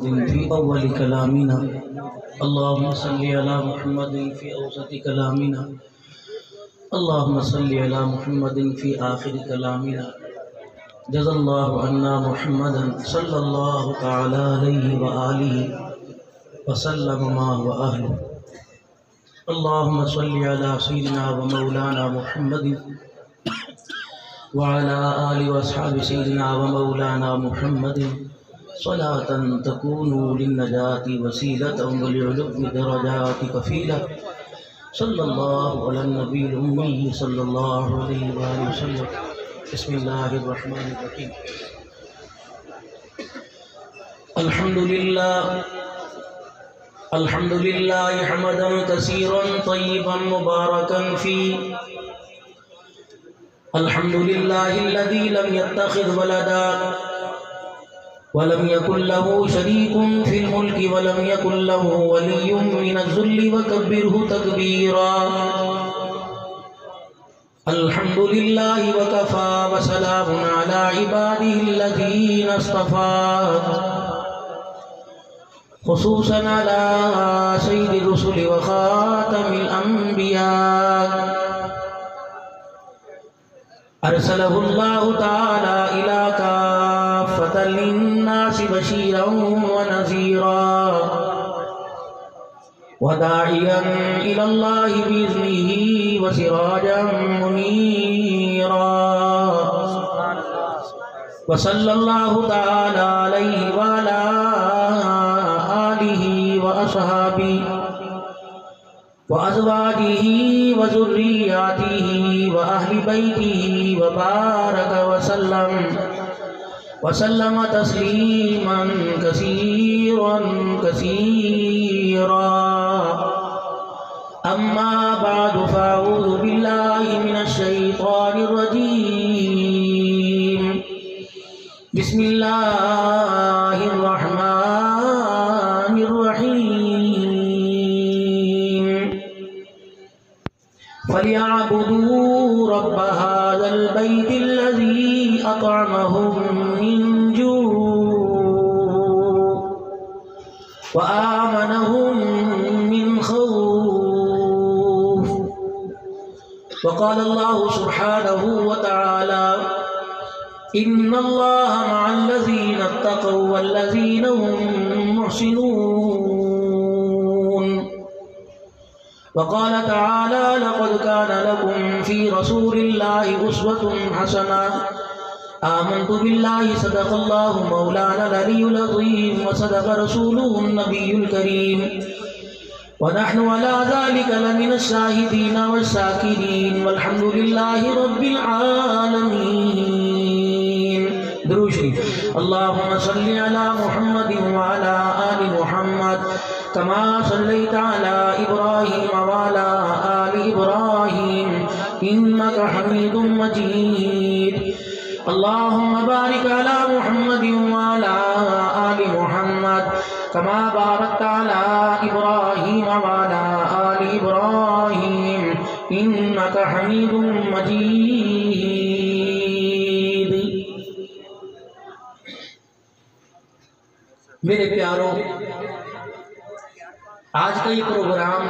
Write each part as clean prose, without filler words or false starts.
في أول كلامنا اللهم صل على محمد في أوسط كلامنا اللهم صل على محمد في آخر كلامنا جزا الله عنا محمدا صلى الله تعالى عليه وآله وسلم ما هو أهله اللهم صل على سيدنا ومولانا محمد وعلى آله وأصحاب سيدنا ومولانا محمد صلاة تكون للنجاة وسيلة ولعلو درجات كفيلة صلى الله على النبي الأمي صلى الله عليه وآله وسلم بسم الله الرحمن الرحيم الحمد لله حمدا كثيرا طيبا مباركا فيه الحمد لله الذي لم يتخذ ولدا ولم يكن له شريك في الملك ولم يكن له ولي من الذل وكبره تكبيرا الحمد لله وكفى وسلام على عباده الذين اصطفى خصوصا على سيد الرسل وخاتم الأنبياء أرسله الله تعالى إلى كافة للناس بشيرا ونذيرا وداعيا إلى الله بإذنه وسراجا منيرا وصلى الله تعالى عليه وعلى آله وأصحابه وأزواجه وذرياته وأهل بيته وبارك وسلم تسليما كثيرا أما بعد فأعوذ بالله من الشيطان الرجيم بسم الله الرحمن الرحيم فليعبدوا رب هذا البيت الذي أطعمهم من جوع وآمنهم من خوف وقال الله سبحانه وتعالى إن الله مع الذين اتقوا والذين هم محسنون وقال تعالى لقد كان لكم في رسول الله أسوة حسنة آمنت بالله صدق الله مولانا العلي العظيم وصدق رسوله النبي الكريم ونحن على ذلك لمن الشاهدين والشاكرين والحمد لله رب العالمين درود شریف اللهم صل على محمد وعلى آل محمد كما صليت على إبراهيم وعلى آل إبراهيم إنك حميد مجيد اللهم بارك على محمد وعلى آل محمد كما باركت على إبراهيم وعلى آل إبراهيم إنك حميد مجيد میرے پیاروں، آج کا یہ پروگرام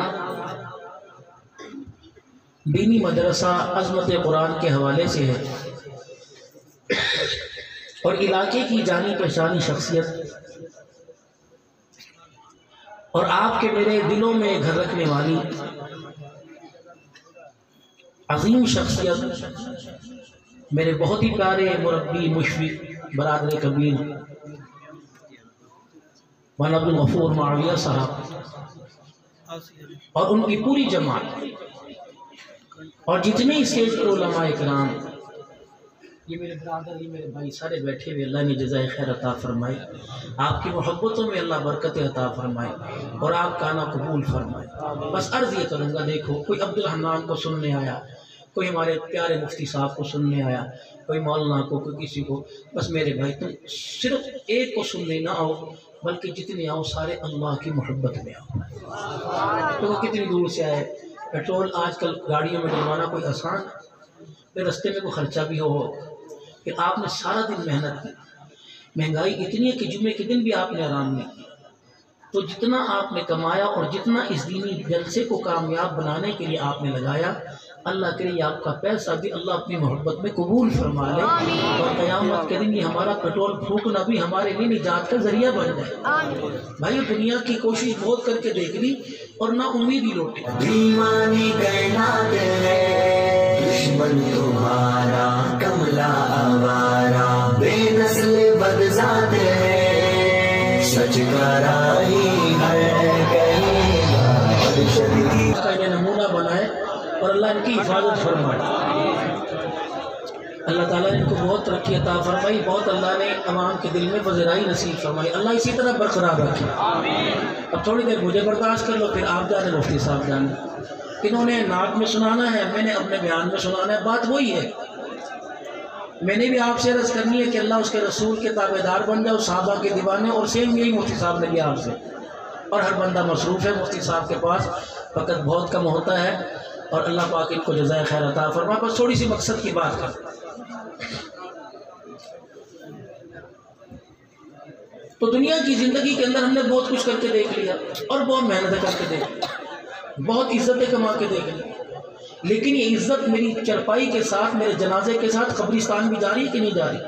دینی مدرسہ عظمت قرآن کے حوالے سے ہے اور علاقے کی جانی پہچانی شخصیت اور آپ کے میرے دلوں میں گھر رکھنے والی عظیم شخصیت میرے بہت ہی پیارے مربی مشفق برادر کبیر مولانا عبدالغفور معاویہ صاحب اور ان کی پوری جماعت اور جتنے اسٹیج پر علماء اکرام، یہ میرے برادر، یہ میرے بھائی سارے بیٹھے ہوئے، اللہ نے جزائے خیر عطا فرمائے، آپ کی محبتوں میں اللہ برکت عطا فرمائے اور آپ کا نا قبول فرمائے۔ بس عرض یہ کروں گا، دیکھو کوئی عبدالرحمن کو سننے آیا، کوئی ہمارے پیارے مفتی صاحب کو سننے آیا، کوئی مولانا کو، کوئی کسی کو، بس میرے بھائی تم صرف ایک کو سننے نہ آؤ بلکہ جتنے آؤ سارے اللہ کی محبت میں آؤ۔ تو وہ کتنی دور سے آئے، پیٹرول آج کل گاڑیوں میں ڈلوانا کوئی آسان ہے، رستے میں کوئی خرچہ بھی ہو، کہ آپ نے سارا دن محنت کی، महंगाई इतनी है कि जुमे के दिन भी आपने आराम नहीं किया। तो जितना आपने कमाया और जितना इस दीनी जलसे को कामयाब बनाने के लिए आपने लगाया, अल्लाह करे ये आपका पैसा भी अल्लाह अपनी मोहब्बत में कबूल फरमा ले और क़यामत के दिन ये हमारा पेट्रोल फूकना भी हमारे लिए निजात का जरिया बन जाए। भाई दुनिया की कोशिश बहुत करके देख ली और ना उम्मीद ही लौटी। दीवानी कायनात है दुश्मन तुम्हारा कमला आवारा, बेनस्ल बदजात है सच का राही हर का नमूना बनाए और अल्लाह इनकी हिफाजत फरमाए। अल्लाह ताला ने इनको बहुत तरक्की अता फरमाई, बहुत अल्लाह ने अवाम के दिल में वज़राई नसीब फरमाई। अल्लाह इसी तरह बरकरार रखे। अब थोड़ी देर मुझे बर्दाश्त कर लो, फिर आप जाने मुफ्ती साहब जाने। इन्होंने नात में सुनाना है, मैंने अपने बयान में सुनाना है। बात वही है, मैंने भी आपसे अर्ज़ करनी है कि अल्लाह उसके रसूल के ताबेदार बन जाओ, सहाबा के दीवाने। और सेम यही मुफ्ती साहब ने किया आपसे। और हर बंदा मसरूफ़ है, मुफ्ती साहब के पास वक़्त बहुत कम होता है और अल्लाह पाक इनको जज़ाए खैर अता फरमाए। बस थोड़ी सी मकसद की बात कर। तो दुनिया की ज़िंदगी के अंदर हमने बहुत कुछ करके देख लिया और बहुत मेहनत करके देख लिया, बहुत इज्जतें कमा के देख ली, लेकिन ये इज्जत मेरी चरपाई के साथ, मेरे जनाजे के साथ कब्रिस्तान भी जा रही है कि नहीं जा रही?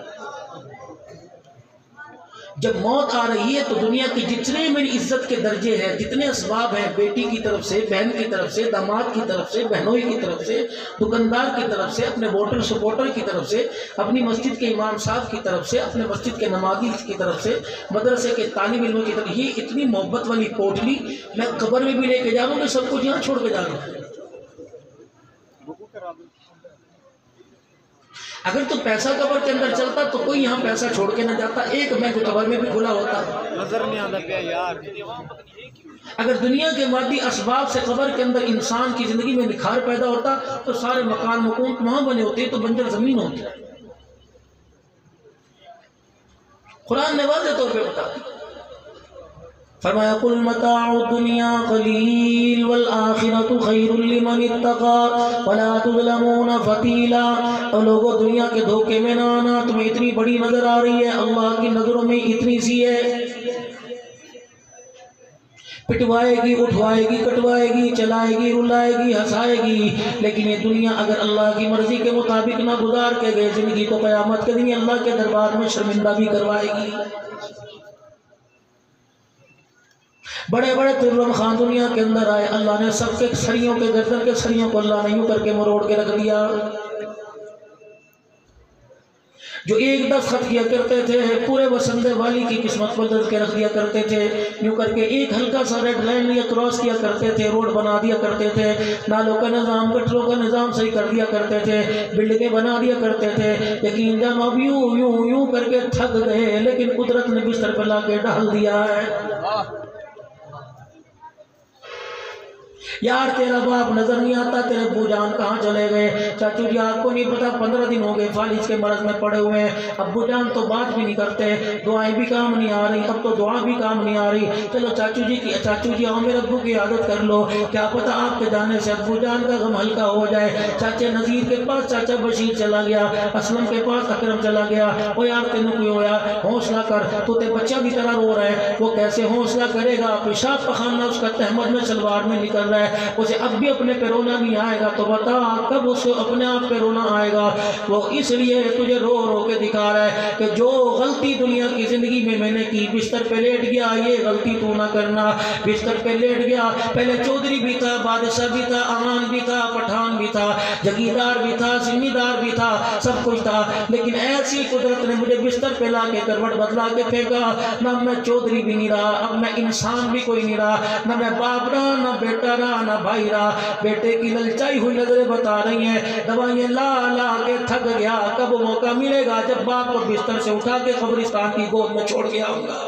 जब मौत आ रही है तो दुनिया की जितने मेरी इज्जत के दर्जे हैं, जितने असबाब हैं, बेटी की तरफ से, बहन की तरफ से, दामाद की तरफ से, बहनोई की तरफ से, दुकानदार की तरफ से, अपने वोटर सपोर्टर की तरफ से, अपनी मस्जिद के इमाम साहब की तरफ से, अपने मस्जिद के नमाजी की तरफ से, मदरसे के तालिब इल्मों की तरफ, ये इतनी मोहब्बत वाली पोटली मैं कब्र में भी लेके जा रहा हूँ, सब कुछ यहाँ छोड़ के जा रहा हूँ। अगर तो पैसा कब्र के अंदर चलता तो कोई यहाँ पैसा छोड़ के न जाता, एक बैंक कब्र में भी खुला होता। नजर नहीं आता क्या यार। अगर दुनिया के मादी असबाब से कब्र के अंदर इंसान की जिंदगी में निखार पैदा होता तो सारे मकान मकून वहां बने होते, तो बंजर जमीन होती। कुरान ने वाज़ेह तौर पे बता दिया, फरमाया कुल मताउ दुनिया कलील वल आखिरतु खैरुल लिमन इत्तका वला तुज़लमून फतीला। और लोगों दुनिया के धोखे में ना आना, तुम्हें इतनी बड़ी नजर आ रही है, अल्लाह की नजरों में इतनी सी है। पिटवाएगी, उठवाएगी, कटवाएगी, चलाएगी, रुलाएगी, हंसाएगी, लेकिन ये दुनिया अगर अल्लाह की मर्जी के मुताबिक ना गुजार के गए जिंदगी, तो क़यामत के दिन अल्लाह के दरबार में शर्मिंदा भी करवाएगी। बड़े बड़े तुर्रम खान दुनिया के अंदर आए, अल्लाह ने सबके सरियों के गर्दन के सरियों को अल्लाह ने यूं करके मरोड़ के रख दिया। जो एक दस्तखत किया करते थे, पूरे वसंदे वाली की किस्मत बदल के रख दिया करते थे, यूं करके एक हल्का सा रेड लाइन या क्रॉस किया करते थे, रोड बना दिया करते थे, नालों का निज़ाम, गटरों का निज़ाम सही कर दिया करते थे, बिल्डिंगें बना दिया करते थे। यकीन जानो अब यूं यूं यूं करके थक गए, लेकिन कुदरत ने बिस्तर पर ला के डाल दिया है। यार तेरा बाप नजर नहीं आता, तेरे अब्बू जान कहाँ चले गए? चाचू जी आपको नहीं पता 15 दिन हो गए फालिज के मरज में पड़े हुए हैं, अब्बू जान तो बात भी नहीं करते, दुआएं भी काम नहीं आ रही, अब तो दुआ भी काम नहीं आ रही। चलो चाचू जी आओ मेरे अब्बू की आदत कर लो, क्या पता आपके जाने से अब्बू जान का गम हल्का हो जाए। चाचे नज़ीर के पास चाचा बशीर चला गया, असलम के पास अकरम चला गया। ओ यार तेन कोई होया, हौसला कर, तो ते बच्चा की तरह रो रहा है। वो कैसे हौसला करेगा? पेशाब पखाना उसका तहमद में सलवार में निकल रहा है, उसे अब भी अपने पे रोना नहीं आएगा, तो बता कब उसे अपने आप पे रोना आएगा? वो इसलिए तुझे रो रो के दिखा रहा है कि जो गलती दुनिया की जिंदगी में मैंने की, बिस्तर पे लेट गया, ये गलती तू ना करना। बिस्तर पे लेट गया, पहले चौधरी भी था, बादशाह भी था, अमान भी था, पठान भी था, जगीरदार भी था, जिम्मेदार भी था, सब कुछ था, लेकिन ऐसी कुदरत ने मुझे बिस्तर पे ला के करवट बदला के फेंका। ना मैं चौधरी भी नहीं रहा, अब मैं इंसान भी कोई नहीं रहा, ना मैं बाप रहा, ना बेटा रहा, ना भाई रहा। बेटे की ललचाई हुई नजरें बता रही हैं, दवाइयां ला ला के थक गया, कब मौका मिलेगा जब बाप को बिस्तर से उठा के कब्रिस्तान की गोद में छोड़ के आऊंगा।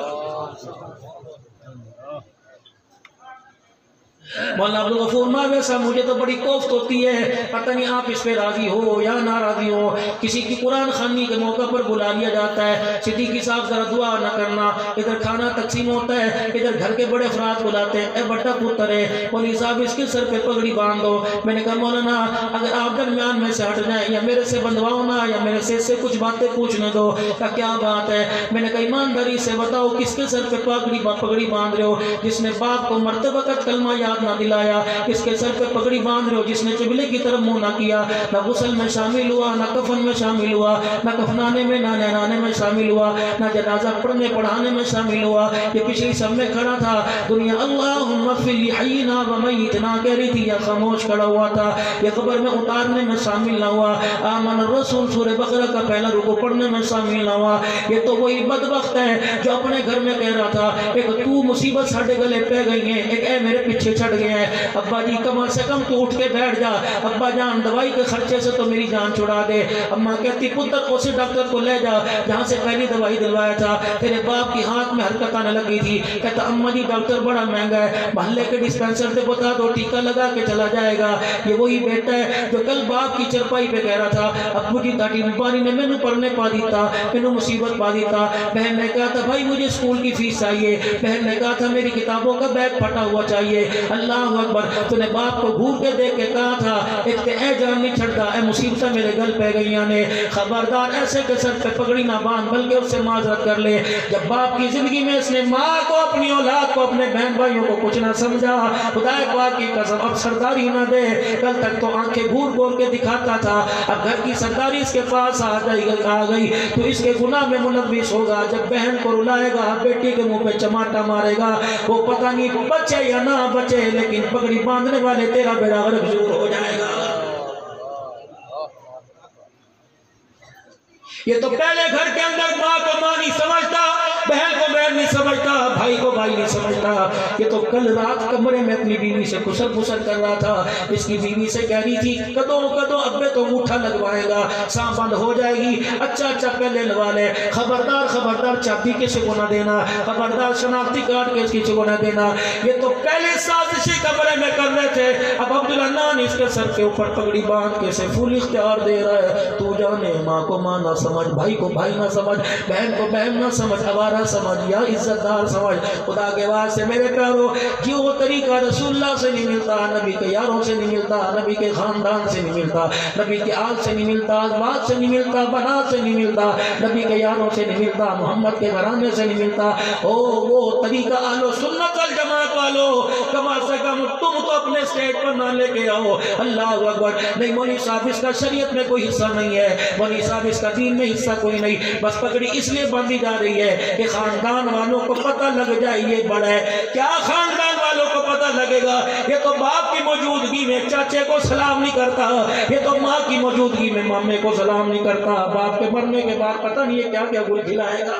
मौलाना अब्दुल गफूर मावे साहब, मुझे तो बड़ी कोफ्त होती है, पता नहीं आप इस पे राजी हो या नाराजी हो। किसी की कुरान खानी के मौका पर बुला लिया जाता है, सिद्दीकी साहब जरा दुआ न करना, इधर खाना तकसीम होता है, इधर घर के बड़े अफराद बुलाते हैं, ए बड़ा पुत्र है मौलवी साहब इसके सर पे पगड़ी बांध दो। मैंने कहा मौलाना अगर आप दरमियान में से हट जाए या मेरे से बंधवाओ ना या मेरे से कुछ बातें पूछने दो। क्या बात है? मैंने कहा ईमानदारी से बताओ किसके सर पे पगड़ी बांध रहे हो? जिसने बाप को मरते वक्त कलमा याद ना दिलाया, इसके सर पे पगड़ी बांध रहे हो जिसने चिबले की तरफ मुंह ना किया, ना गुस्ल में शामिल हुआ, ना कफन में शामिल हुआ, ना कफनाने में ना नहलाने में शामिल हुआ, ना जनाजा पढ़ने पढ़ाने में शामिल हुआ। ये पिछली सब में खड़ा था, दुनिया अल्लाहुम्मा फिल हय्यिना व मय्यितना कह रही थी या खामोश खड़ा हुआ था, ये कब्र में उतारने में शामिल ना हुआ। आमन रसूल सूरह बकरा का पहला रुकू पढ़ने में शामिल ना हुआ। ये तो वही बदबख्त है जो अपने घर में कह रहा था, एक तू मुसीबत साढ़े गले पे गई है, एक ए मेरे पीछे छट गए हैं, अब्बा जी कम से कम तू उठ के बैठ जा, अब्बा जान दवाई के खर्चे से तो मेरी जान छुड़ा दे। अम्मा कहती पुत्र उस डॉक्टर को ले जा जहाँ से पहली दवाई दिलवाया था, तेरे बाप की हाथ में हरकत आने लगी थी। कहता अम्मा जी डॉक्टर बड़ा महंगा है, मोहल्ले के डिस्पेंसर से बता दो टीका लगा के चला जाएगा। ये वही बेटा है जो कल बाप की चरपाई पे कह रहा था, अब्बू जी ताटी मुबारी ने मैंने पढ़ने पा दी था, मैंने मुसीबत पा दी था। बहन ने कहा था भाई मुझे स्कूल की फीस चाहिए, बहन ने कहा था मेरी किताबों का बैग फटा हुआ चाहिए। अल्लाह अकबर, तूने बाप को घूर के देख के कहा था एक ते ए जान नहीं छड़ता, ए मुसीबत मेरे गल पे गई ने, खबरदार ऐसे के सर पे पगड़ी ना बांध बल्कि उससे माजरत कर ले। जब बाप की जिंदगी में इसने माँ को अपनी औलाद को अपने बहन भाइयों को कुछ ना समझा, खुदा पाक की कसम अब सरदारी ना दे। कल तक तो आंखें घूर घूर के दिखाता था, अब घर की सरदारी इसके पास आ गई तो इसके गुनाह में मुलव्विस होगा। जब बहन को रुलाएगा, बेटी के मुंह पे चमाटा मारेगा, वो पता नहीं बचे या ना बचे, लेकिन पगड़ी बांधने वाले तेरा बेड़ा गर्क जरूर हो जाएगा। ये तो पहले घर के अंदर माँ को माँ नहीं समझता, बहन को बहन नहीं समझता, भाई को भाई नहीं समझता। ये तो कल रात कमरे में अपनी बीवी से खुसर फुसर कर रहा था, इसकी बीवी से कह रही थी कदों कदों अब्बे तो अंगूठा लगवाएगा, सांप बंद हो जाएगी, अच्छा अच्छा पहले लगा ले, खबरदार खबरदार चाबी किसी को ना देना, खबरदार शनाख्ती कार्ड किसी को ना देना। ये तो पहले साजिशी कमरे में कर रहे थे, अब अब्दुल अन्नान इसके सर के ऊपर पगड़ी बांध के से फुल इख्तियार दे रहा है। तू जाने माँ को माँ ना समझ, भाई को भाई ना समझ, बहन को बहन ना समझ, आवारा समझ या इज्जतदार समझ। खुदा के वास्ते मेरे प्यारो जो वो तरीका रसूलुल्लाह से नहीं मिलता, नबी के यारों से नहीं मिलता, नबी के खानदान से नहीं मिलता, नबी के आल से नहीं मिलता, बात से नहीं मिलता, बनात से नहीं मिलता, नबी के यारों से नहीं मिलता, मोहम्मद के घराने से नहीं मिलता। ओ वो तरीका आलो सुन्नत वल जमात वालो, कम से कम तुम तो अपने स्टेज पर ना लेके आओ। अल्लाह अकबर। नहीं मौलवी साहब इसका शरीयत में कोई हिस्सा नहीं है, मौलवी साहब इसका दीन में हिस्सा कोई नहीं, बस पगड़ी इसलिए बांधी जा रही है कि खानदान वालों को पता लग जाए ये बड़ा है। क्या खानदान वालों को पता लगेगा? ये तो बाप की मौजूदगी में चाचे को सलाम नहीं करता, ये तो माँ की मौजूदगी में मामे को सलाम नहीं करता, बाप के मरने के बाद पता नहीं है क्या क्या गुल खिलाएगा।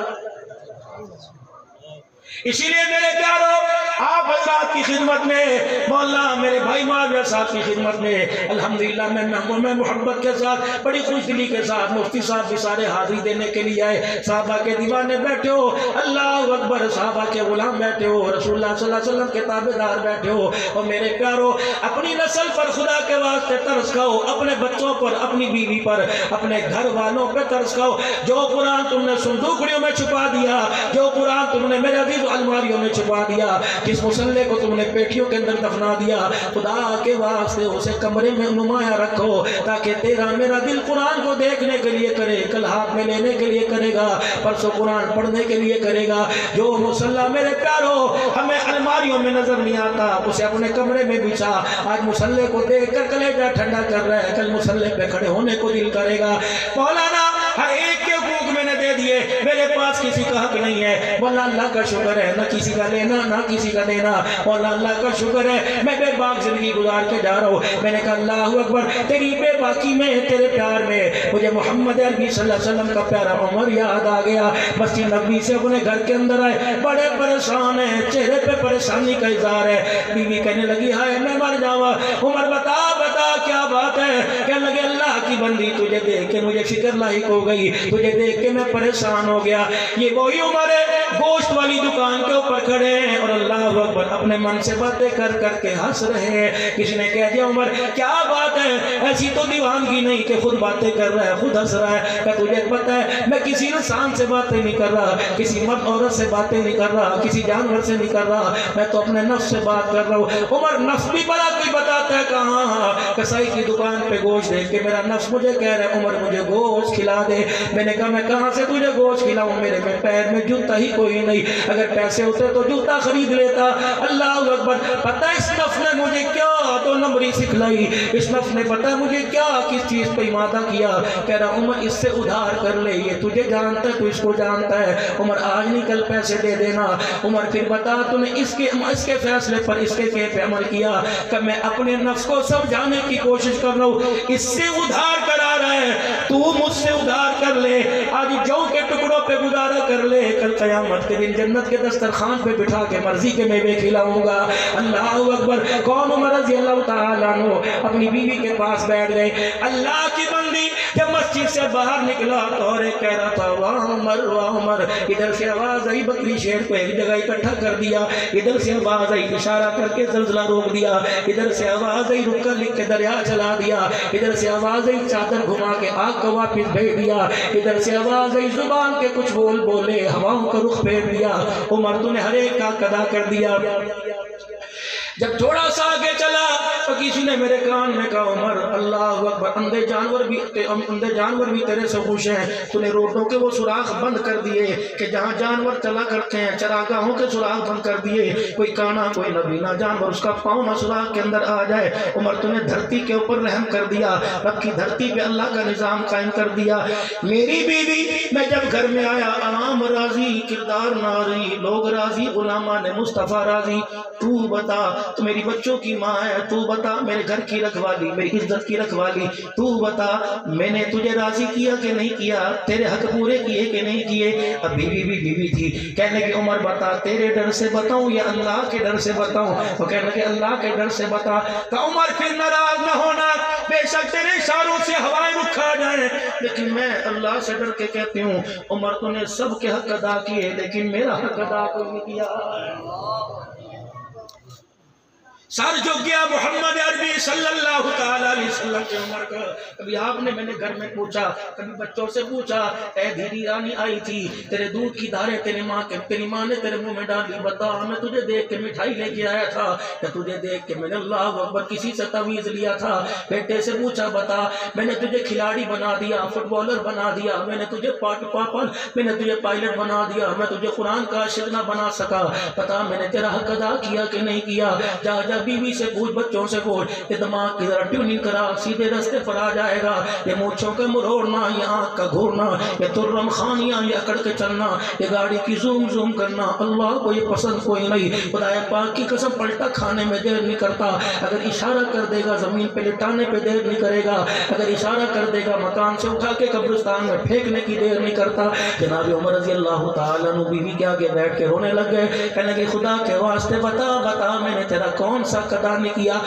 इसीलिए मेरे प्यारो आप अल्लाह की खिदमत में, मौला मेरे भाई माविया साहब की खिदमत में अल्हम्दुलिल्लाह मैं मोहब्बत के साथ बड़ी खुशदिली के साथ मुफ्ती साहब भी सारे हाजिरी देने के लिए आए। साहबा के दीवाने बैठे हो, अल्लाह अकबर, साहबा के गुलाम बैठे हो, रसूलुल्लाह सल्लल्लाहु अलैहि वसल्लम के ताबेदार बैठे हो। और मेरे प्यारो अपनी नस्ल पर खुदा के वास्ते तरस खाओ, अपने बच्चों पर, अपनी बीवी पर, अपने घर वालों पर तरस खाओ। जो कुरान तुमने संदूकड़ियों में छुपा दिया, जो कुरान तुमने मेरे अजीज अलमारियों में छुपा दिया, जिस मुसल्ले को तुमने पेटियों के अंदर दफना दिया, खुदा के वास्ते उसे कमरे में नुमाया रखो ताकि तेरा मेरा दिल कुरान को देखने के लिए करे, कल हाथ में लेने के लिए करेगा, परसों कुरान पढ़ने के लिए करेगा। जो मुसल्ला मेरे प्यारो हमें अलमारियों में नजर नहीं आता, उसे अपने कमरे में बिछा। आज मुसल्ले को देख कर कलेजा ठंडा कर रहा है, कल मुसल्ले पे खड़े होने को दिल करेगा। मौलाना हर एक के हुकूक मैंने दे दिए, मेरे पास किसी का हक नहीं है। बोला अल्लाह का शुक्र है, ना किसी का लेना ना किसी का देना। बोला अल्लाह का शुक्र है, मैं बेबाक जिंदगी गुजार के जा रहा हूँ। मैंने कहा अल्लाह अकबर, तेरी बेबाकी में, तेरे प्यार में मुझे मोहम्मद अरबी सल्लल्लाहु अलैहि वसल्लम का प्यारा उमर याद आ गया। मस्जिद नबी से अपने घर के अंदर आए, बड़े परेशान है, चेहरे पे परेशानी का इजहार है। बीवी कहने लगी हाय मैं मर जावा। उमर बता बता क्या बात है? कहने लगे अल्लाह की बंदी, तुझे देख के मुझे फिक्र लायक हो गई, तुझे देख के मैं परेशान हो गया। ये वही उमर है गोश्त वाली दुकान के ऊपर खड़े हैं और अल्लाह अकबर अपने मन से बातें कर कर के हंस रहे हैं। किसी ने कह दिया उमर क्या बात है, ऐसी तो दीवानगी नहीं कि खुद बातें कर रहा है खुद हंस रहा है। क्या तुझे पता है मैं किसी इंसान से बातें नहीं कर रहा, किसी मर्द औरत से बातें नहीं कर रहा, किसी जानवर से नहीं कर रहा, मैं तो अपने नफ्स से बात कर रहा हूँ। उमर नफ्स भी बड़ा कोई बताता है कहाँ, कसाई की दुकान पे गोश्त देख के मेरा नफ्स मुझे कह रहा है उमर मुझे गोश्त खिला दे। मैंने कहा मैं कहाँ से तुझे गोश्त खिलाऊं, मेरे में पैर में जूता ही कोई नहीं, अगर पैसे होते तो जूता खरीद लेता। अल्लाह अकबर। पता है इस नफ्स ने मुझे क्या दो नंबरी सिखलाई, इस नफ्स ने पता है मुझे क्या किस चीज पे इमादा किया। कह रहा उमर इससे उधार कर ले, ये तुझे जानता है तू इसको जानता है, उमर आज नहीं कल पैसे दे देना। उमर फिर बता तूने इसके फैसले पर इसके पे अमल किया कि मैं अपने नफ्स को समझाने की कोशिश कर रहा हूँ, इससे उधार करा रहा है, तू मुझसे उधार कर ले, आज जौ के टुकड़ों पे गुजारा कर ले, कल क़यामत के दिन जन्नत के दस्तरखान पे बिठा के मर्जी के मेवे खिलाऊंगा। अल्लाह अकबर। कौन उमर रज़ी अल्लाह तआला अन्हु अपनी बीवी के पास बैठ गए। अल्लाह की बंदी जब मस्जिद से बाहर निकला तो और कह रहा था वाह उमर। इधर से आवाज आई बकरी शेर को एक जगह इकट्ठा कर दिया, इधर से आवाज आई इशारा करके ज़लज़ला रोक दिया, इधर से आवाज आई रुक कर लिख के दरिया चला दिया, इधर से आवाज आई चादर घुमा के आग को वापिस भेज दिया, इधर से आवाज आई जुबान के कुछ बोले हवाओं का रुख फेर दिया। उमर तूने हर एक का कदा कर दिया। जब थोड़ा सा आगे चला तो किसी ने मेरे कान में कहा उमर अल्लाह अकबर, अंधे जानवर भी तेरे से खुश हैं, तूने रोडों के वो सुराख बंद कर दिए कि जहाँ जानवर चला करते हैं, चरागाहों के सुराख बंद कर दिए, कोई काना कोई नबीना जानवर उसका पाँव ना सुराख के अंदर आ जाए। उमर तूने धरती के ऊपर रहम कर दिया, रब की धरती पे अल्लाह का निज़ाम कायम कर दिया। मेरी बीवी मैं जब घर में आया आम राजी किरदार नारी, लोग राजी गुलामा ने मुस्तफ़ा राजी, तू बता तो मेरी बच्चों की माँ है, तू बता मेरे घर की रखवाली मेरी इज्जत की रखवाली, तू बता मैंने तुझे राजी किया कि नहीं किया, तेरे हक पूरे किए कि नहीं किए। अब बीवी भी बीवी थी, कहने की उमर बता तेरे डर से बताऊं या अल्लाह के डर से बताऊं, तो कहने के अल्लाह के डर से बता। तो उमर फिर नाराज न होना, बेशक तेरे इशारों से हवाएं रुख आ जाए, लेकिन मैं अल्लाह से डर के कहती हूँ उमर तूने सबके हक अदा किए लेकिन मेरा हक अदा कोई नहीं किया। सर जो गया मोहम्मद अरबी सल्लल्लाहु ताला अलैहि वसल्लम के उमर का। कभी आपने मैंने घर में पूछा, कभी बच्चों से पूछा, ए धीरी रानी आई थी तेरे दूध की धारे तेरी माँ ने तेरे मुंह में डाली, बता मैं तुझे देख के मिठाई लेके आया था या तुझे देख के मैंने अल्लाह अकबर किसी से तवीज़ लिया था। बेटे से पूछा बता मैंने तुझे खिलाड़ी बना दिया, फुटबॉलर बना दिया, मैंने तुझे मैंने तुझे पायलट बना दिया, मैं तुझे कुरान का आशिक ना बना सका, पता मैंने तेरा हक अदा किया कि नहीं किया। जा जा बीवी से पूछ, बच्चों से पूछ, ये दिमाग की तरह ट्यूनिंग करा सीधे रास्ते पर आ जाएगा। ये मूंछों के मुड़ोड़ना, ये आँख का घूरना, ये तुर्रम खानियाँ, ये अकड़ के चलना, ये गाड़ी की जूम जूम करना, अल्लाह को ये पसंद कोई नहीं। खुदाए पाक की कसम पलटा खाने में देर नहीं करता, अगर इशारा कर देगा ज़मीन पे लिटाने पे देर नहीं करेगा, अगर इशारा कर देगा मकान से उठा के कब्रिस्तान में फेंकने की देर नहीं करता। जनाब उमर रज़ी अल्लाह ताला अन्हु बीवी के आगे बैठ के रोने लग गए, कहने लगे खुदा के वास्ते बता बता मैंने तेरा कौन सा कदा नहीं किया।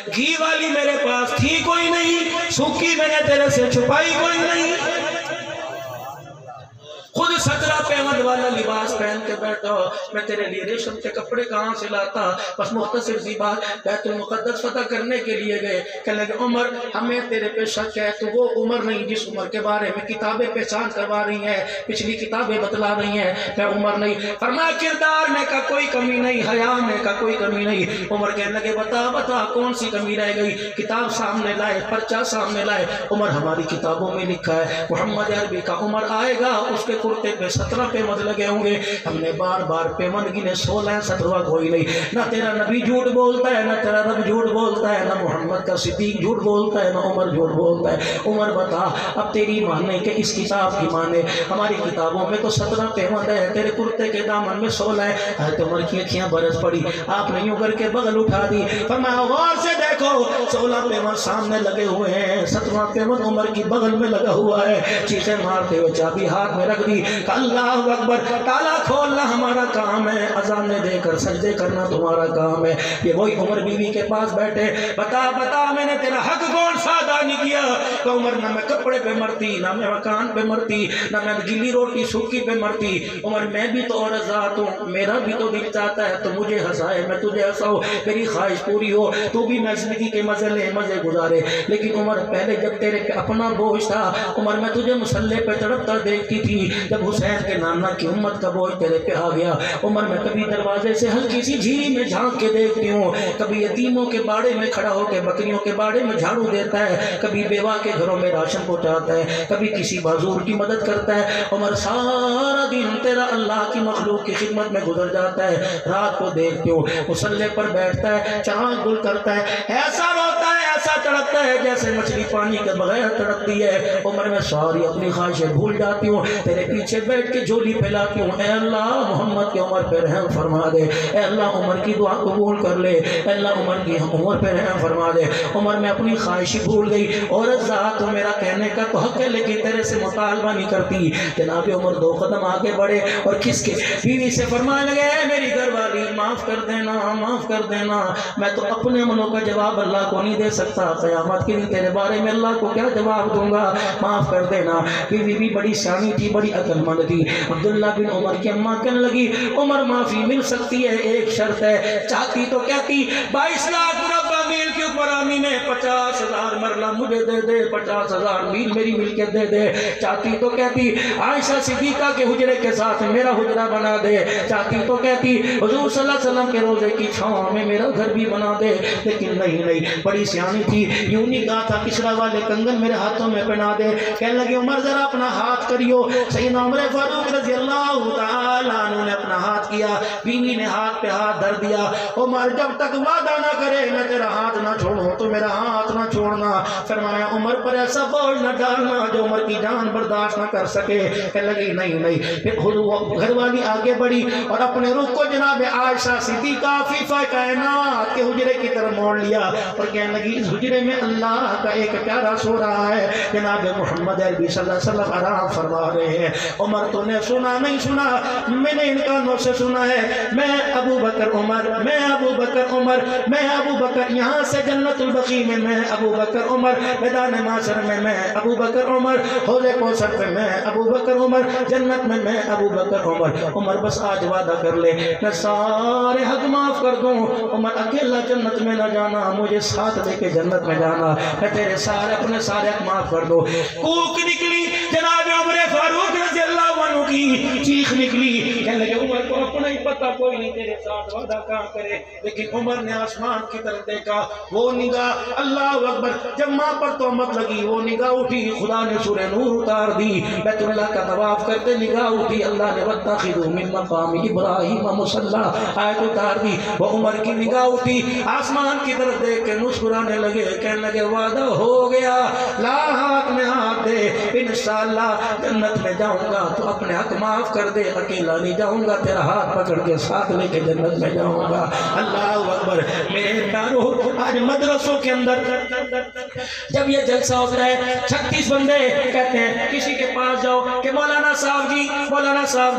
घी वाली मेरे पास थी कोई नहीं, सूखी मैंने तेरे से छुपाई कोई नहीं, खुद 17 पैमद वाला लिबास पहन के बैठा, मैं तेरे लिए रेशम के कपड़े कहाँ से लाता। बस मुख्तसर सी बात, बैतुल मुक़द्दस फतह करने के लिए गए, कहने लगे उमर हमें तेरे पे शक है, तो वो उमर नहीं जिस उमर के बारे में किताबें पहचान करवा रही हैं, पिछली किताबें बतला रही हैं, मैं उमर नहीं। फरमाया किरदार में का कोई कमी नहीं, हया में का कोई कमी नहीं। उमर कहने लगे बता बता कौन सी कमी रह गई। किताब सामने लाए, पर्चा सामने लाए, उमर हमारी किताबों में लिखा है मोहम्मद अरबी का उमर आएगा, उसके कुर्ते पे 17 पेमद लगे होंगे। हमने बार बार पेमद गिने, 16 17 कोई नहीं। ना तेरा नबी झूठ बोलता है, ना तेरा रब झूठ बोलता है, ना मोहम्मद का सिद्दीक झूठ बोलता है, ना उमर झूठ बोलता है। उमर बता अब तेरी माने के इस किताब की माने, हमारी किताबों में तो 17 पेमद है, तेरे कुर्ते के दामन में 16 है। तो उमर की अखियां बरस पड़ी, आपने यूं करके बगल उठा दी, फरमाया गौर से देखो 16 पेमद सामने लगे हुए हैं, 17वां पेमद उमर की बगल में लगा हुआ है। चीखें मारते हुए चाबी हाथ में रख दी, دی کہ اللہ اکبر تالا کھولنا ہمارا کام ہے، اذانیں دے کر سجدے کرنا تمہارا کام ہے۔ یہ وہی عمر بیوی کے پاس بیٹھے، بتا بتا میں نے تیرا حق کون سا ادا نہیں کیا؟ کہ عمر نہ میں کپڑے پہ مرتی، نہ میں مکان پہ مرتی، نہ میں گلی روٹی سوکھی پہ مرتی۔ عمر میں بھی تو عورت ذات ہوں، میرا بھی تو دل چاہتا ہے تو مجھے ہنسائے میں تجھے ہنساؤں، میری خواہش پوری ہو، تو بھی میں زندگی کے مزے لے مزے گزارے۔ لیکن عمر پہلے جب تیرے پہ اپنا بوجھ تھا، عمر میں تجھے مسلح پہ تڑپتا دیکھتی تھی، جب حسین کے نانا کی امت کا بوجھ تیرے پہ آ گیا، عمر میں کبھی دروازے سے ہلکی سی جھیل میں جھانک کے دیکھتی ہوں، کبھی یتیموں کے باڑے میں کھڑا ہو کے بکریوں کے باڑے میں جھاڑو دیتا ہے، کبھی بیوہ کے گھروں میں راشن پہنچاتا ہے، کبھی کسی معذور کی مدد کرتا ہے۔ عمر سارا دن تیرا اللہ کی مخلوق کی خدمت میں گزر جاتا ہے۔ رات کو دیکھتی ہوں مصلے پر بیٹھتا ہے، چاند گل کرتا ہے، ایسا روتا ہے ایسا تڑپتا ہے جیسے مچھلی پانی کے بغیر تڑپتی ہے۔ عمر میں ساری اپنی خواہشیں بھول جاتی ہوں، تیرے پیچھے بیٹھ کے جھولی پھیلاتی ہوں، اے اللہ محمد کے عمر پہ رحم فرما دے، اے اللہ عمر کی دعا قبول کر لے، اے اللہ عمر کی عمر پہ رحم فرما دے۔ عمر میں اپنی خواہش بھول گئی، عورت ذات تو میرا کہنے کا تو حق ہے لیکن تیرے سے مطالبہ نہیں کرتی۔ جناب عمر دو قدم آگے بڑھے اور کس کے بیوی سے فرمانے لگے، اے میری گھر والی معاف کر دینا، معاف کر دینا، میں تو اپنے منوں کا جواب اللہ کو نہیں دے سکتا، قیامت کے دن تیرے بارے میں اللہ کو کیا جواب دوں گا، معاف کر دینا۔ بیوی بھی بڑی سیانی تھی، بڑی عقل مند تھی۔ عبداللہ بن عمر کی اماں کہنے لگی، عمر معافی مل سکتی ہے، ایک شرط ہے، چاہتی تو کہتی 22 لاکھ مربع میل کے اوپر آمی میں 50,000 مرلہ مجھے دے دے، 50,000 میل میری ملکیت دے دے، چاہتی تو کہتی عائشہ صدیقہ کے حجرے کے ساتھ میرا حجرہ بنا دے، چاہتی تو کہتی حضور صلی اللہ علیہ وسلم کے روزے کی چھاؤں میں میرا گھر بھی بنا دے، لیکن نہیں، بڑی سیانی تھی، یوں نہیں کہا تھا کسرا والے کنگن میرے ہاتھوں میں پہنا دے۔ کہنے لگے عمر ذرا اپنا ہاتھ کریو، سیدنا عمر فاروق رضی اللہ تعالیٰ عنہ نے اپنا ہاتھ کیا، بیوی نے ہاتھ پہ ہاتھ دھر دیا۔ عمر جب تک وعدہ نہ کرے میں تیرا ہاتھ نہ چھوڑوں تو میرا ہاتھ نہ چھوڑنا۔ فرمایا عمر پر ایسا بوجھ نہ ڈالنا جو عمر کی جان برداشت نہ کر سکے۔ کہنے لگی نہیں، پھر گھر والی آگے بڑھی اور اپنے رخ کو جناب عائشہ صدیقہ عفیفہ کائنات کے حجرے کی طرف موڑ لیا اور کہنے لگی اس حجرے میں اللہ کا ایک پیارا سو رہا ہے، جناب محمد عربی صلی اللہ علیہ وسلم آرام فرما رہے ہیں۔ عمر تو نے سنا نہیں سنا، میں نے ان کانوں سے سنا ہے، میں ابو بکر عمر، میں ابو بکر عمر، میں ابو بکر، یہاں سے جنت البقیع میں ابو بکر عمر، میدان محشر میں ابو بکر عمر، حوض کوثر پہ میں ابو بکر عمر، جنت میں ابو بکر عمر۔ عمر بس آج وعدہ کر لے میں سارے حق معاف کر دوں، عمر اکیلا جنت میں نہ جانا، مجھے ساتھ لے کے جنت میں جانا، میں تیرے سارے اپنے سارے حق معاف کر دو۔ کوک نکلی جناب عمر فاروق رضی اللہ عنہ کی، چیخ نکلی، کہنے لگے عمر کو اپنا ہی پتہ کوئی نہیں تیرے ساتھ وعدہ کہاں کرے، لیکن عمر نے آسمان کی طرف دیکھا، وہ نگاہ اللہ اکبر، جب ماں پر تہمت لگی وہ نگاہ اٹھی، خدا نے سورہ نور اتار دی، بیت اللہ کا طواف کرتے نگاہ اٹھی، اللہ نے وَاتَّخِذُوا مِن مَقَامِ إِبْرَاهِيمَ مُصَلًّى آیت اتار دی، وہ عمر کی نگاہ اٹھی، آسمان کی طرف دیکھ کے مسکرانے لگے، کہنے لگے وعدہ ہو گیا، لا ہاتھ میں ہاتھ دے، انشاءاللہ جنت میں جاؤں گا تو اپنے حق معاف کر دے، اکیلا نہیں جاؤں گا، تیرا ہاتھ پکڑ کے ساتھ لے کے جنت میں جاؤں گا۔ اللہ اکبر۔ میرے پیارو آج مدرسوں کے اندر جب یہ جلسہ ہوتا ہے 36 بندے کہتے ہیں کسی کے پاس جاؤ کہ مولانا صاحب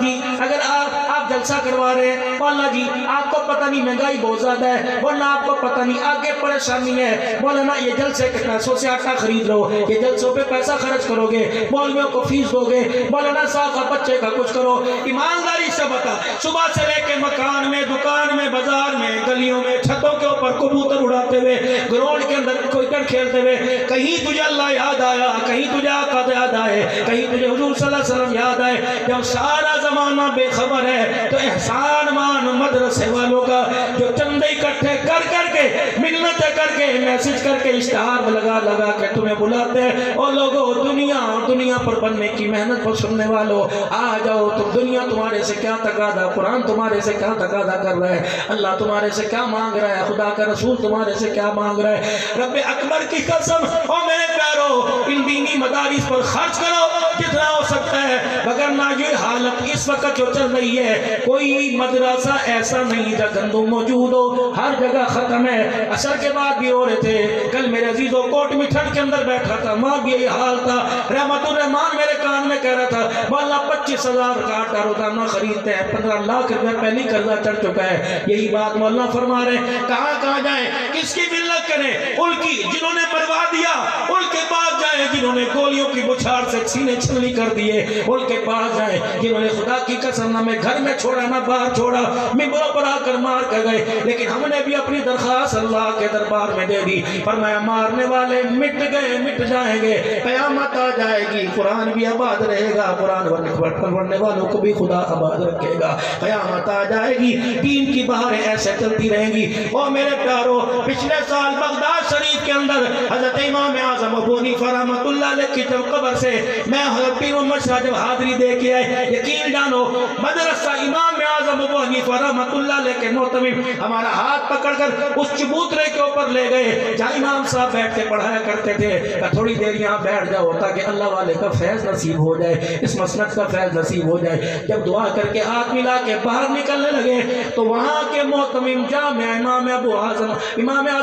جی اگر آپ جلسہ کروا رہے ہیں، مولانا جی آپ کو پتہ نہیں مہنگائی بہت زیادہ ہے، مولانا آپ کو پتہ نہیں آگے پریشانی ہے، مولانا یہ جلسے کے پیسوں سے آٹا خرید لو، یہ جلسوں پہ پیسہ خرچ کرو گے، مولویوں کو فیس دو گے، مولانا صاحب کا بچے کا کچھ کرو۔ ایمانداری سے بتا، صبح سے لے کے مکان میں، دکان میں، بازار میں، گلیوں میں، چھتوں کے اوپر کبوتر اڑاتے ہوئے، گراؤنڈ کے اندر کرکٹ کھیلتے ہوئے، کہیں تجھے اللہ یاد آیا، کہیں تجھے آقا یاد آئے، کہیں تجھے حضور صلی اللہ علیہ وسلم یاد آئے۔ جب سارا زمانہ بے خبر ہے تو احسان مان مدرسے والوں کا جو چندے اکٹھے کر کے منتیں کر کے میسج کر کے اشتہار لگا کے تمہیں بلاتے ہیں، اور لوگوں دنیا پر بننے کی محنت پر سننے والوں آ جاؤ، تو دنیا تمہارے سے کیا تقاضا، قرآن تمہارے سے کیا تقاضا کر رہا ہے، اللہ تمہارے سے کیا مانگ رہا ہے، خدا کا رسول تمہارے سے کیا مانگ رہا ہے۔ رب اکبر کی قسم، او میرے پیارو ان دینی مدارس پر خرچ کرو جتنا ہو سکتا ہے، وگرنہ یہ حالت اس وقت جو چل رہی ہے، کوئی مدرسہ ایسا نہیں جہاں گندم موجود ہو، ہر جگہ ختم ہے، عصر کے بعد بھی ہو رہے تھے۔ کل میرے عزیزوں کوٹ مٹھن کے اندر بیٹھا تھا، ماں بھی یہی حال تھا۔ رحمت الرحمان میرے کان میں کہہ رہا تھا مولانا 25,000 کا آٹا روزانہ خریدتے ہیں، 15 لاکھ روپے پہلی قرضہ چڑھ چکا ہے۔ یہی بات مولانا فرما رہے ہیں، کہاں جائیں، کس کی ملت کریں؟ ان کی جنہوں نے مروا دیا، ان کے پاس جائیں جنہوں نے گولیوں کی بچھاڑ سے سینے چھلنی کر دیے، ان کے پاس جائیں جنہوں نے خدا کی قسم نہ میں گھر میں چھوڑا نہ باہر چھوڑا، ممبروں پر آ کر مار کر گئے، لیکن ہم نے بھی اپنی درخواست اللہ کے دربار میں دے دی۔ فرمایا مارنے والے مٹ گئے، مٹ جائیں گے، قیامت آ جائے گی، قرآن بھی آباد رہے گا، قرآن پڑھنے والوں کو بھی خدا آباد رکھے گا، قیامت آ جائے گی، دین کی بہاریں ایسے چلتی رہیں گی۔ اور میرے پیارو، پچھلے سال بغداد شریف کے اندر حضرت امام اعظم ابو حنیفہ رحمۃ اللہ علیہ کی جب قبر سے میں حضرت پیر محمد شاہ جب حاضری دے کے آئے، یقین جانو مدرسہ امام اعظم ابو حنیفہ رحمۃ اللہ علیہ کے محتمم ہمارا ہاتھ پکڑ کر اس چبوترے کے اوپر لے گئے جہاں امام صاحب بیٹھ کے پڑھایا کرتے تھے، کہ تھوڑی دیر یہاں بیٹھ جاؤ تاکہ اللہ والے کا فیض نصیب ہو جائے، اس مسند کا فیض نصیب ہو جائے۔ جب دعا کر کے ہاتھ ملا کے باہر نکلنے لگے تو وہاں کے محتمم جامع امام اعظم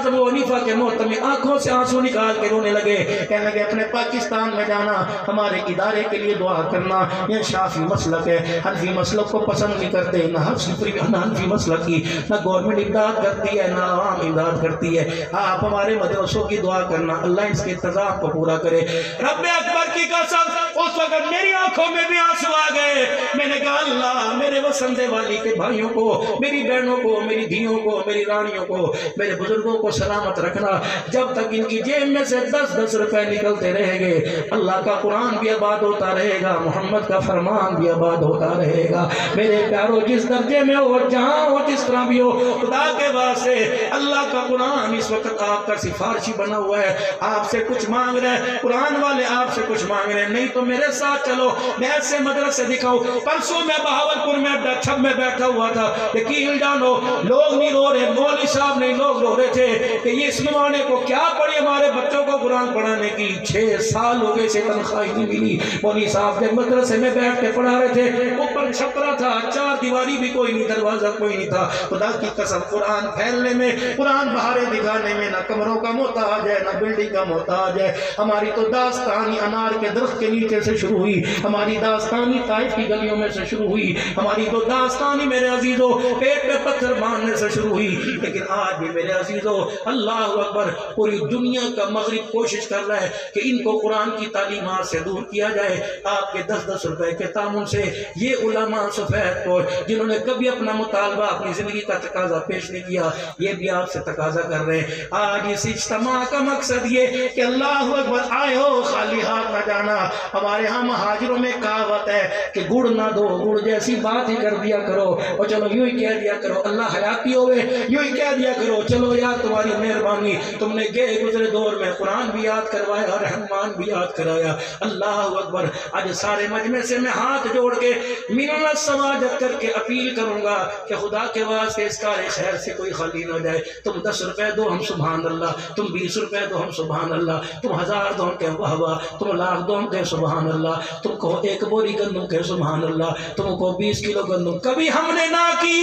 ابو حنیفہ کے محتمم آنکھوں سے آنسو نکال کے رونے لگے، کہنے لگے اپنے پاکستان میں جانا، ہمارے ادارے کے لیے دعا کرنا، یہ شافعی مسلک ہے، حنفی مسلک کو پسند نہیں کرتے، نہ حنفی مسلک کی نہ گورنمنٹ امداد کرتی ہے نہ عوام امداد کرتی ہے، آپ ہمارے مدرسوں کی دعا کرنا، اللہ اس کے انتظام کو پورا کرے۔ رب اکبر کی قسم اس وقت میری آنکھوں میں بھی آنسو آ گئے، میں نے کہا اللہ میرے وسندے والی کے بھائیوں کو، میری بہنوں کو، میری دھیوں کو، میری رانیوں کو، میرے بزرگوں کو سلامت رکھنا، جب تک ان کی جیب میں سے 10 روپے نکلتے رہیں گے اللہ کا قرآن بھی آباد ہوتا رہے گا، محمد کا فرمان بھی آباد ہوتا رہے گا۔ میرے پیارو جس درجے میں ہو، جہاں ہو، جس طرح بھی ہو، خدا کے واسطے اللہ کا قرآن اس وقت آپ کا سفارشی بنا ہوا ہے، آپ سے کچھ مانگ رہے ہیں، قرآن والے آپ سے کچھ مانگ رہے ہیں، نہیں تو میرے ساتھ چلو، میں ایسے مدرسے دکھاؤں۔ پرسوں میں بہاولپور میں چھب میں بیٹھا ہوا تھا، یقین جانو لوگ نہیں رو رہے، مولوی صاحب نہیں، لوگ رو رہے تھے کہ یہ اس زمانے کو کیا پڑھی ہمارے بچوں کو قرآن پڑھانے کی، 6 سال ہو گئے سے تنخواہ نہیں ملی۔ مولوی صاحب جب مدرسے میں بیٹھ کے پڑھا رہے تھے، اوپر چھپرا تھا، 4 دیواری بھی کوئی نہیں، دروازہ کوئی نہیں تھا، خدا کی قسم قرآن پھیلنے میں، قرآن بہارے دکھانے میں نہ کمروں کا محتاج ہے نہ بلڈنگ کا محتاج ہے۔ ہماری تو داستانی انار کے درخت کے نیچے سے شروع ہوئی، ہماری داستانی طائف کی گلیوں میں سے شروع ہوئی، ہماری تو داستانی میرے عزیزوں پیٹ پہ پتھر مارنے سے شروع ہوئی، لیکن آج بھی میرے عزیزوں اللہ اکبر پوری دنیا کا مغرب کوشش کر رہا ہے کہ ان کو قرآن کی تعلیمات سے دور کیا جائے۔ آپ کے 10 روپے کے تعاون سے یہ علماء سفید کو جنہوں نے کبھی اپنا مطالبہ اپنی زندگی کا تقاضا پیش نہیں کیا، یہ بھی آپ سے تقاضا کر رہے ہیں۔ آج اس اجتماع کا مقصد یہ کہ اللہ اکبر آئے ہو خالی ہاتھ نہ جانا۔ ہمارے ہاں مہاجروں میں کہاوت ہے کہ گڑ نہ دو، گڑ جیسی بات ہی کر دیا کرو، اور چلو یوں ہی کہہ دیا کرو اللہ حیاتی ہوئے، یوں ہی کہہ دیا کرو چلو یار تمہاری مہربانی، تم نے گئے گزرے دور میں قرآن بھی یاد کروایا، رحمان بھی یاد کرایا۔ اللہ اکبر آج سارے مجمع سے میں ہاتھ جوڑ کے منت سماجت کر کے اپیل کروں گا کہ خدا کے واسطے اس کار خیر سے کوئی خالی نہ جائے۔ تم 10 روپے دو ہم سبحان اللہ، تم 20 روپے دو ہم سبحان اللہ، تم 1000 دو ہم کہ واہ واہ، تم 1,00,000 دو ہم کہ سبحان اللہ، تم کو 1 بوری گندم کہ سبحان اللہ، تم کو 20 کلو گندم کبھی ہم نے نہ کی۔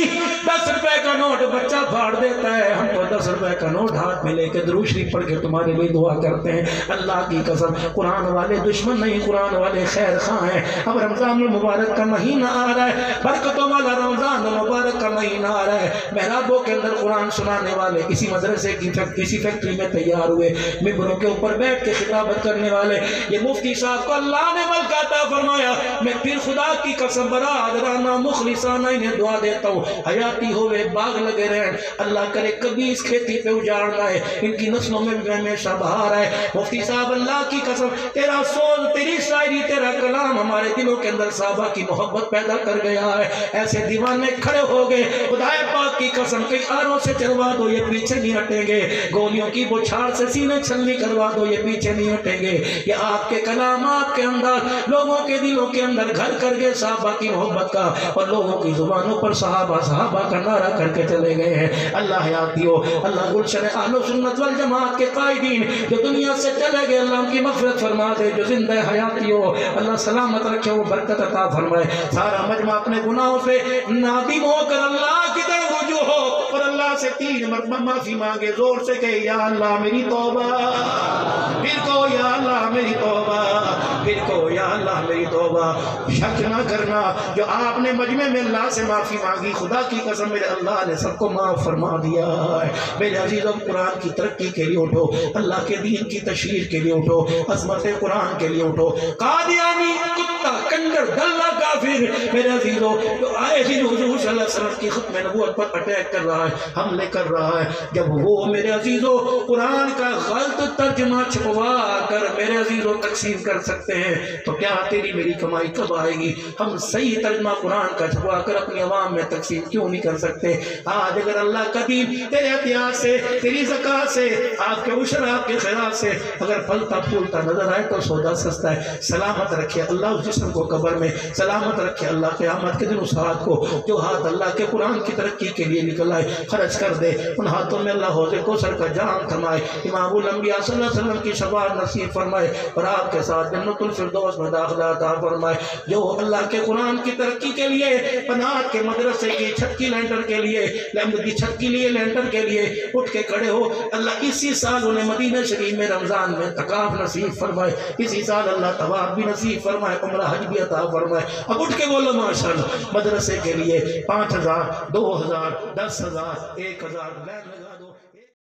10 روپے کا نوٹ بچہ پھاڑ دیتا ہے، ہم تو 10 روپے کا نوٹ ہاتھ میں لے کے درود شریف پڑھ کے تمہارے لیے دعا کرتے ہیں۔ اللہ کی قسم قرآن والے دشمن نہیں، قرآن والے خیر خواہ ہیں۔ اب رمضان المبارک کا مہینہ آ رہا ہے، برکتوں والا رمضان المبارک کا مہینہ آ رہا ہے، محرابوں کے اندر قرآن سنانے والے اسی مدرسے کی کسی فیکٹری میں تیار ہوئے، ممبروں کے اوپر بیٹھ کے خطابت کرنے والے یہ مفتی صاحب کو اللہ نے ملکہ عطا فرمایا۔ میں پھر خدا کی قسم برادرانہ مخلصانہ انہیں دعا دیتا ہوں، حیاتی ہوئے باغ لگے رہیں، اللہ کرے کبھی اس کھیتی پہ اجاڑ نہ آئے، ان کی نسلوں میں بھی ہمیشہ بہار آئے۔ مفتی صاحب اللہ کی قسم تیرا سوز، تیری شاعری، تیرا کلام ہمارے دلوں کے اندر صحابہ کی محبت پیدا کر گیا ہے، ایسے دیوانے کھڑے ہو گئے، خدا پاک کی قسم کئی آروں سے چلوا دو یہ پیچھے نہیں ہٹیں گے، گولیوں کی بچھاڑ سے سینے چھلنی کروا دو یہ پیچھے نہیں ہٹیں گے۔ یہ آپ کے کلامات کے اندر لوگوں کے دلوں کے اندر گھر کر گئے صحابہ کی محبت کا، اور لوگوں کی زبانوں پر صحابہ صحابہ کا نعرہ کر کے چلے گئے ہیں۔ اللہ حیاتیو، اللہ گلشن اہل سنت والجماعت کے قائدین جو دنیا سے چلے گئے اللہ ان کی مغفرت فرما دے، جو زندہ حیاتیو اللہ سلامت رکھے، وہ برکت عطا فرمائے۔ سارا مجمع اپنے گناہوں سے نادم ہو کر اللہ کی طرف رجوع ہو اور اللہ سے سے 3 مرتبہ معافی مانگے، زور سے کہے یا اللہ میری توبہ، پھر کہو یا اللہ میری توبہ، پھر کہو یا اللہ میری توبہ۔ شک نہ کرنا، جو آپ نے مجمع میں اللہ سے معافی مانگی، خدا کی قسم میرے اللہ نے سب کو معاف فرما دیا ہے۔ میرے عزیزوں، قرآن کی ترقی کے لیے اٹھو، اللہ کے دین کی تشہیر کے لیے اٹھو، عظمت قرآن کے لیے اٹھو۔ قادیانی کتا کنجر دلہ کافر میرے عزیزوں جو آئے ہی حضور صلی اللہ علیہ وسلم کی ختم نبوت پر اٹیک کر رہا ہے، حملے کر رہا ہے، جب وہ میرے عزیزوں قرآن کا غلط ترجمہ چھپوا کر میرے عزیزوں تقسیم کر سکتے ہیں تو کیا تیری میری کمائی کب آئے گی؟ ہم صحیح ترجمہ قرآن کا چھپوا کر اپنی عوام میں تقسیم کیوں نہیں کر سکتے؟ آج اگر اللہ کا دین تیرے احتیاط سے، تیری زکاة سے، آپ کے عشر، آپ کے خیرات سے اگر پھلتا پھولتا نظر آئے تو سودا سستا ہے۔ سلامت رکھے اللہ اس جسم کو قبر میں، سلامت رکھے اللہ قیامت کے دن اس ہاتھ کو جو ہاتھ اللہ کے قرآن کی ترقی کے لیے نکل آئے، خرچ کر دے ان ہاتھوں میں اللہ حوض کوثر کا جام تھمائے، امام الانبیاء صلی اللہ علیہ وسلم کی شفاعت نصیب فرمائے اور آپ کے ساتھ جنت الفردوس میں داخلہ عطا فرمائے۔ جو اللہ کے قرآن کی ترقی کے لیے، پناہ کے مدرسے کی چھت کی لینٹر کے لیے، چھت کے لیے لینٹر کے لیے اٹھ کے کھڑے ہو، اللہ اسی سال انہیں مدینہ شریف میں رمضان میں اعتکاف نصیب فرمائے، اسی سال اللہ طواف بھی نصیب فرمائے، عمرہ حج بھی عطا فرمائے۔ اب اٹھ کے بولو ماشاءاللہ، مدرسے کے لیے 5000 2000 10,000 10,000 لگا دو۔